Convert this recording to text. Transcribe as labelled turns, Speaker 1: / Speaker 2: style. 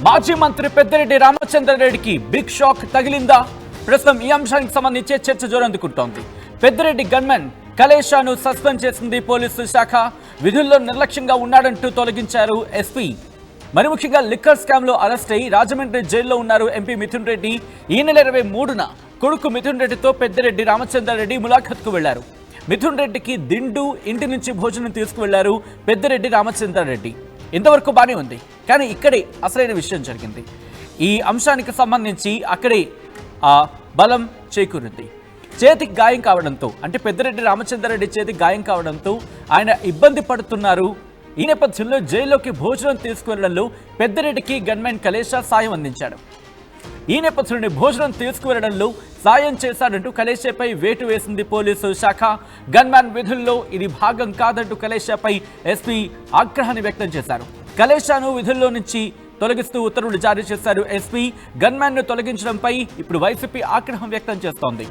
Speaker 1: మాజీ మంత్రి Peddireddy రామచంద్రారెడ్డికి big shock తగిలిందా? ప్రస్తుతం ఈ అంశానికి సంబంధించి చర్చ జోరందుకుంటోంది. పెద్దిరెడ్డి గన్మెన్ కలేషాను సస్పెండ్ చేసింది పోలీసు శాఖ. విధుల్లో నిర్లక్ష్యంగా ఉన్నాడంటూ తొలగించారు ఎస్పీ. మరి ముఖ్యంగా లిక్కర్ స్కామ్ లో అరెస్ట్ అయి రాజమండ్రి జైల్లో ఉన్నారు ఎంపీ మిథున్ రెడ్డి. ఈ నెల 23న కొడుకు మిథున్ రెడ్డితో పెద్దిరెడ్డి రామచంద్రారెడ్డి ములాఖత్కు వెళ్లారు. మిథున్ రెడ్డికి దిండు, ఇంటి నుంచి భోజనం తీసుకువెళ్లారు పెద్దిరెడ్డి రామచంద్రారెడ్డి. ఇంతవరకు బానే ఉంది, కానీ ఇక్కడే అసలైన విషయం జరిగింది. ఈ అంశానికి సంబంధించి అక్కడే బలం చేకూరింది. చేతికి గాయం కావడంతో, అంటే పెద్దిరెడ్డి రామచంద్రారెడ్డి చేతికి గాయం కావడంతో ఆయన ఇబ్బంది పడుతున్నారు. ఈ నేపథ్యంలో జైల్లోకి భోజనం తీసుకువెళ్లడంలో పెద్దిరెడ్డికి గన్మెన్ కలేషా సాయం అందించాడు. ఈ నేపథ్యంలో భోజనం తీసుకువెళ్లడంలో సాయం చేశాడంటూ కలేషాపై వేటు వేసింది పోలీసు శాఖ. గన్మ్యాన్ విధుల్లో ఇది భాగం కాదంటూ కలేషాపై ఎస్పీ ఆగ్రహాన్ని వ్యక్తం చేశారు. కలేషాను విధుల్లో నుంచి తొలగిస్తూ ఉత్తర్వులు జారీ చేశారు ఎస్పీ. గన్మ్యాన్ ను తొలగించడంపై ఇప్పుడు వైసీపీ ఆగ్రహం వ్యక్తం చేస్తోంది.